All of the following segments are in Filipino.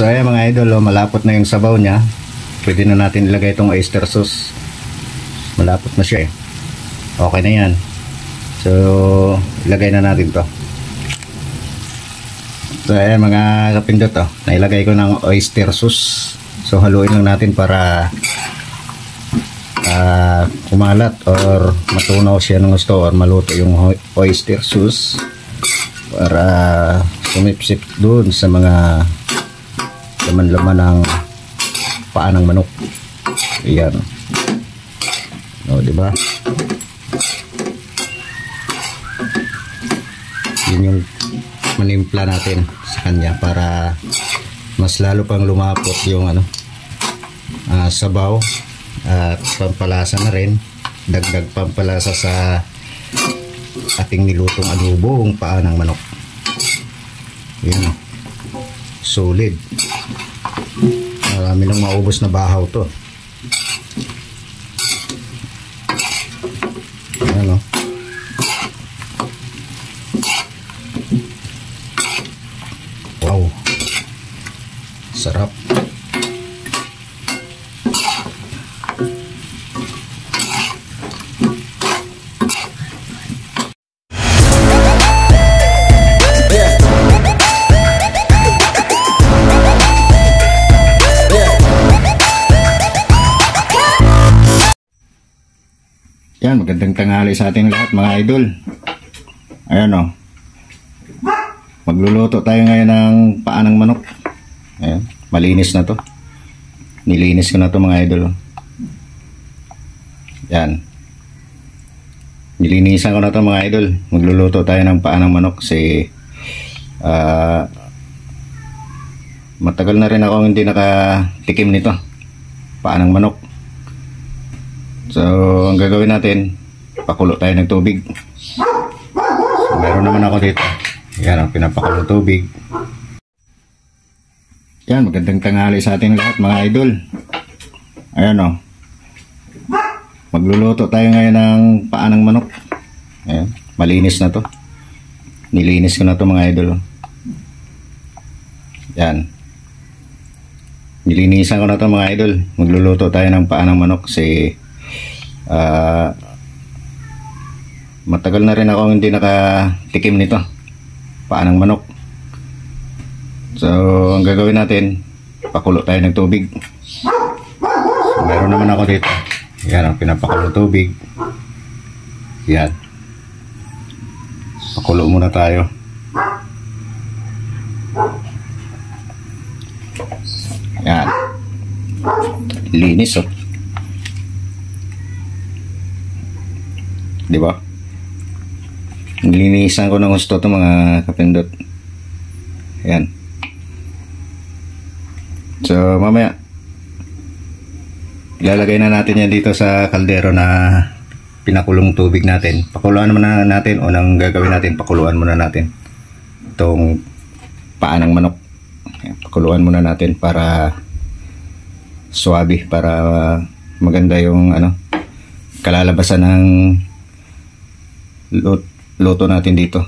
So ayan mga idol, malapot na yung sabaw niya. Pwede na natin ilagay itong oyster sauce. Malapot na siya eh. Okay na yan. So ilagay na natin to. So ayan mga kapindot, nailagay ko ng oyster sauce. So haluin lang natin para kumalat or matunaw siya ng gusto or maluto yung oyster sauce para sumipsip dun sa mga laman-laman ng paa ng manok. Ayan. O, diba? Yun yung manimpla natin sa kanya para mas lalo pang lumapot yung sabaw at pampalasa na rin, dagdag pampalasa sa ating nilutong adobong paa ng manok. Yun, solid. Marami lang maubos na bahaw to. Ayan, wow, sarap. Yan, magandang tanghali sa ating lahat mga idol. Ayan magluluto tayo ngayon ng paa ng manok. Ayan, malinis na to. Nilinis ko na to mga idol. Yan, nilinisan ko na to mga idol. Magluluto tayo ng paa ng manok kasi matagal na rin ako hindi nakatikim nito, paa ng manok. So, ang gagawin natin, pakulo tayo ng tubig. So, meron naman ako dito. Yan ang pinapakulo tubig. Yan, magandang tanghali sa ating lahat mga idol. Ayan magluluto tayo ngayon ng paa ng manok. Ayan, malinis na to. Nilinis ko na to mga idol. Yan. Nilinisan ko na to mga idol. Magluluto tayo ng paa ng manok kasi matagal na rin ako hindi nakatikim nito, paa ng manok. So ang gagawin natin, pakulo tayo ng tubig. So, meron naman ako dito. Yan ang pinapakulo tubig. Yan, pakulo muna tayo. Yan, linis diba? Nilinisan ko ng gusto to mga kapindot. Ayan. So mamaya ilalagay na natin yan dito sa kaldero na pinakulong tubig natin. Pakuluan muna natin, o nang gagawin natin, pakuluan muna natin itong paa ng manok. Ayan, pakuluan muna natin para swabe, para maganda yung kalalabasan ng luto natin dito.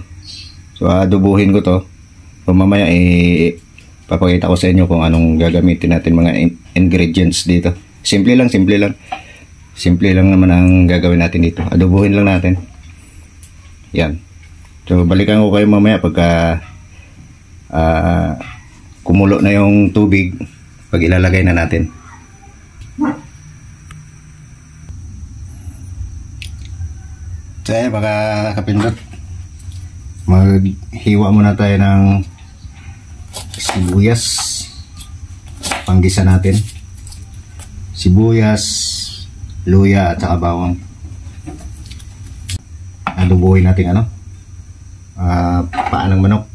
So adobuhin ko to. So mamaya papakita ko sa inyo kung anong gagamitin natin mga ingredients dito. Simple lang. Simple lang naman ang gagawin natin dito. Adobuhin lang natin. Yan. So balikan ko kayo mamaya pagka kumulo na yung tubig, pag ilalagay na natin. So ayan mga kapindot, maghiwa muna tayo ng sibuyas, panggisa natin. Sibuyas, luya at saka bawang. Adobohin natin paa ng manok.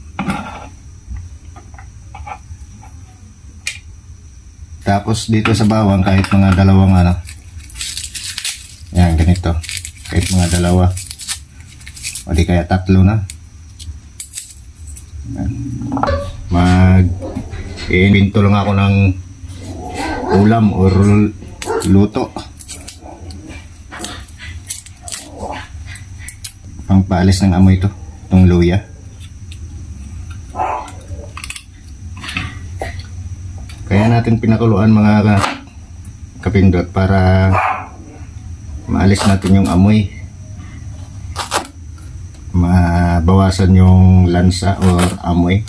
Tapos dito sa bawang, kahit mga dalawang yan, ganito. Kahit mga dalawa o di kaya tatlo na. Mag-iimbento lang ako ng ulam or luto. Pangpaalis ng amoy ito, itong luya. Kaya natin pinakuluan mga kapindot para maalis natin yung amoy, mabawasan yung lansa or amoy.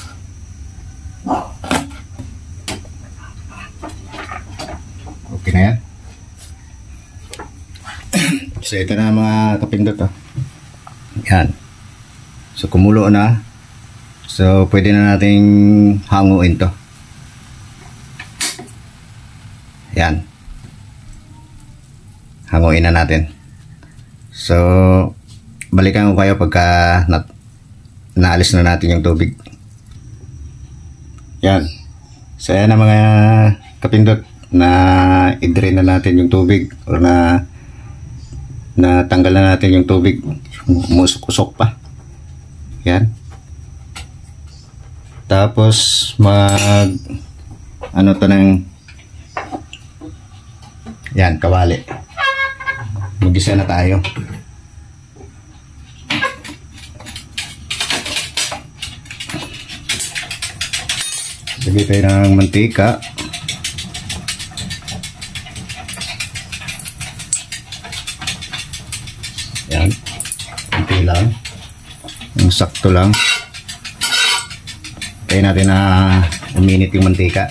Okay na yan. So ito na mga kapindot, oh. Yan. So kumulo na. So pwede na nating hanguin to. Yan. Hanguin na natin. So balikan ko kayo pagka naalis na natin yung tubig. Yan. So yan na mga kapindot, na i-drain na natin yung tubig, o na tanggal na natin yung tubig, umusok-usok pa. Yan. Tapos ano to ng yan, kawali. Mag-isa na tayo. Lagay tayo ng mantika. Yan. Kunti lang. Yung sakto lang. Kaya natin na uminit yung mantika.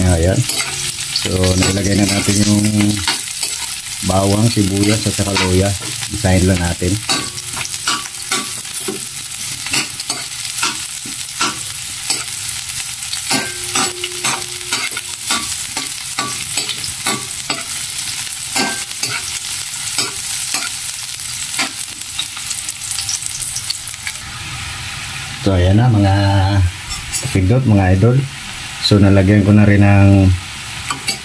Ayan. So, nilagay na natin yung bawang, sibuyas at saka luya. Isahin lang natin. So ayan na mga kapindot, mga idol. So nalagyan ko na rin ng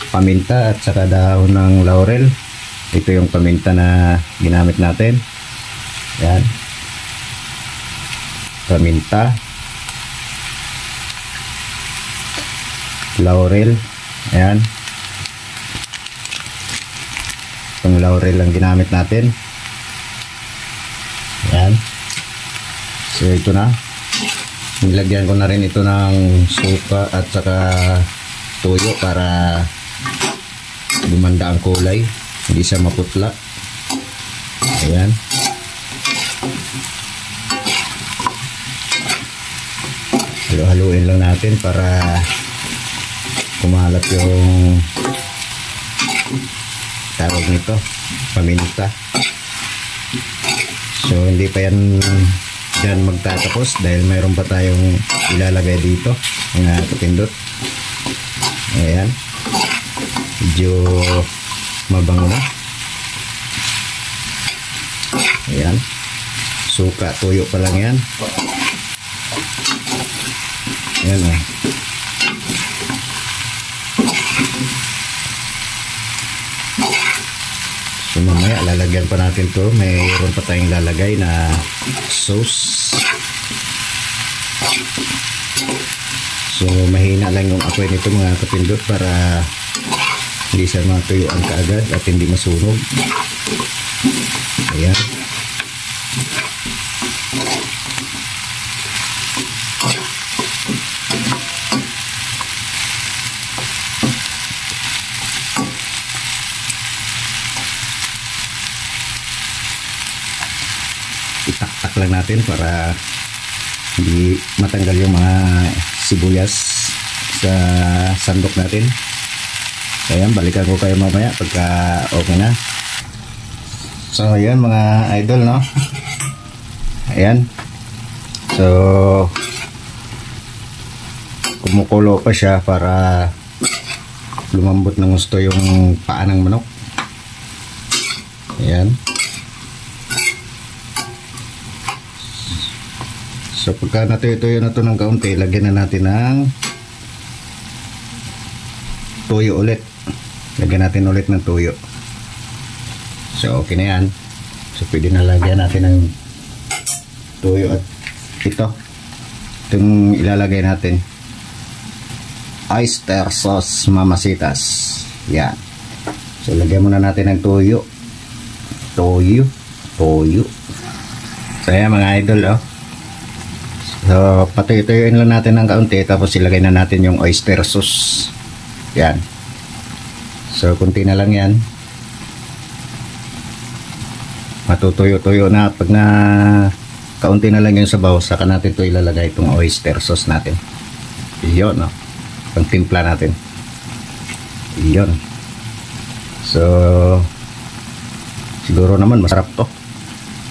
paminta at saka dahon ng laurel. Ito yung paminta na ginamit natin. Ayan. Paminta, laurel. Ayan. Itong laurel lang ginamit natin. Ayan. So ito na. Nilagyan ko na rin ito ng suka at saka tuyo para gumanda ang kulay, hindi siya maputla. Ayan. Halo-haluin lang natin para kumalat yung tawag nito, paminta. So hindi pa yan dyan magtatapos dahil mayroon pa tayong ilalagay dito, mga kapindot. Ayan, medyo mabango na. Ayan, suka, tuyo pa lang yan. Ayan, oh. So mamaya lalagyan pa natin to, mayroon pa tayong lalagay na sauce. So mahina lang yung apoy nito mga kapindot para hindi siya matuyuan kaagad at hindi masunog. Ayan. Itaktak lang natin para hindi matanggal yung mga sibuyas sa sandok natin. Ayan, balikan ko kayo mamaya pagka okay na. So ayan mga idol, no? Ayan. So kumukulo pa siya para lumambot ng gusto yung paa ng manok. Ayan. So pagka natuyo-tuyo na ito ng kaunti, lagyan na natin ng tuyo ulit. Lagyan natin ulit ng tuyo. So okay na yan. So pwede na lagyan natin ng tuyo at itong ilalagay natin, oyster sauce Mamacitas. Yan. So lagyan muna natin ng tuyo. Tuyo. So yan mga idol, oh. So, patuyuin lang natin ng kaunti, tapos ilagay na natin yung oyster sauce. Yan. So, kunti na lang yan. Matutuyo-tuyo na. Pag na kaunti na lang yung sabaw, saka natin ito ilalagay itong oyster sauce natin. Iyon, no? Pang timpla natin. Iyon. So, siguro naman masarap to.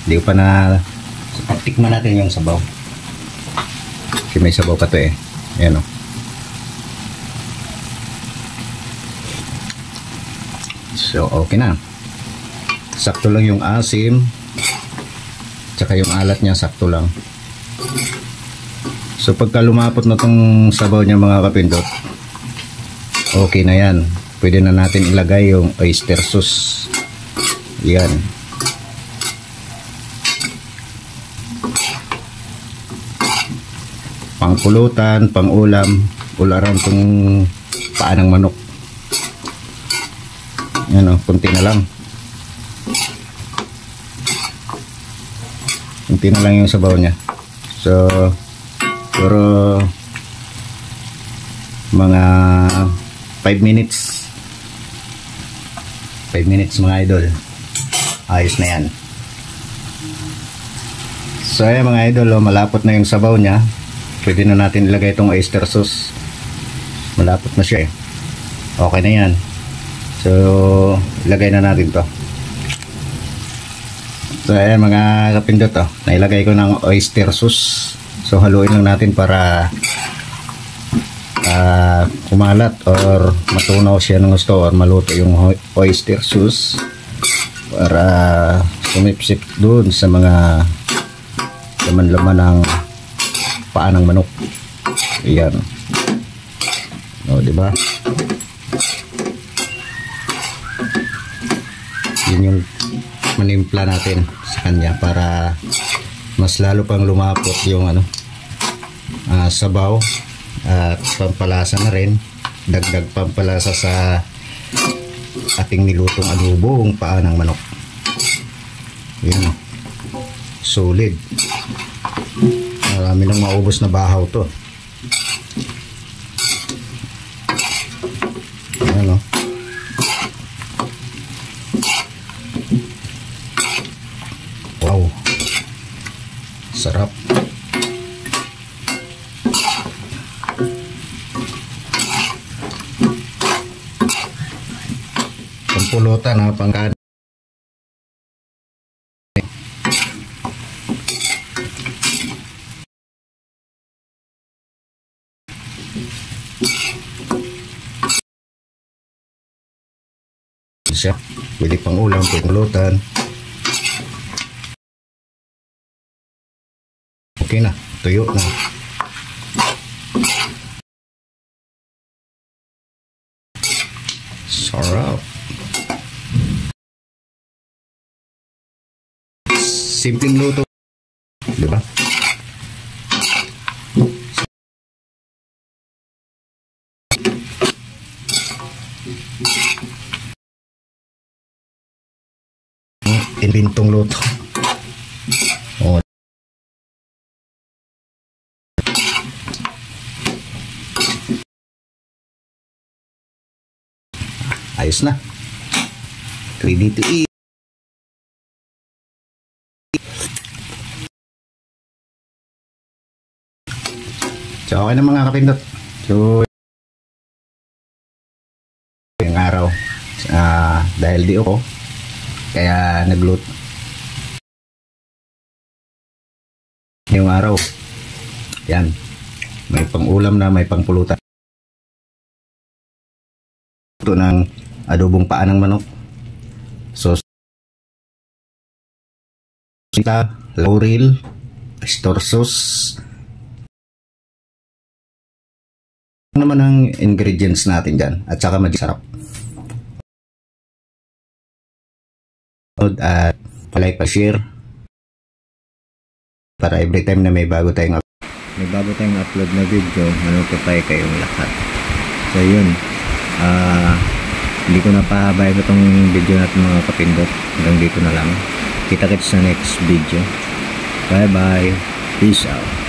Hindi ko pa na tikman natin yung sabaw. Kasi may sabaw pa to eh. Ayan, no? So, okay na. Sakto lang yung asim. Tsaka yung alat niya, sakto lang. So, pagka lumapot na tong sabaw niya mga kapindot, okay na yan. Pwede na natin ilagay yung oyster sauce. Yan. Pangpulutan, pangulam, ularan tong paa ng manok. Yan o, kunti na lang. Kunti na lang yung sabaw niya. So, pero mga 5 minutes. 5 minutes mga idol. Ayos na yan. So, ayan mga idol, malapot na yung sabaw niya. Pwede na natin ilagay itong oyster sauce. Malapot na siya eh. Okay na yan. So, ilagay na natin to. So, ayan mga kapindot, nailagay ko ng oyster sauce. So, haluin lang natin para kumalat or matunaw siya ng gusto or maluto yung oyster sauce para sumipsip dun sa mga laman-laman ng paa ng manok. Ayan. O, diba? Yun yung manimpla natin sa kanya para mas lalo pang lumapot yung sabaw at pampalasa na rin, dagdag pampalasa sa ating nilutong adobong paa ng manok. Yun, solid. Marami nang maubos na bahaw to. Ayan, wow, sarap. Pampulutan na pangkain. Siya, pwede pang ulam, pangulutan. Okay na, tuyo na. Sarap. Simpleng luto, diba? Inventong luto. Oh. Ayos na. Ready to eat. So, okay na mga kapindot. So, yung araw. Dahil di ako, kaya nagluto yung araw. Yan, may pang-ulam na, may pang-pulutan. Ito ng adobong paa ng manok. So, sita, laurel, oyster sauce. Naman ang ingredients natin dyan at saka masarap. At palike pa share para every time na may bago tayong upload na video, manotify kayong lahat. So yun, hindi ko na pahabayan itong video natin mga kapindot. Hanggang dito na lang. Kita-kits sa next video. Bye bye, peace out.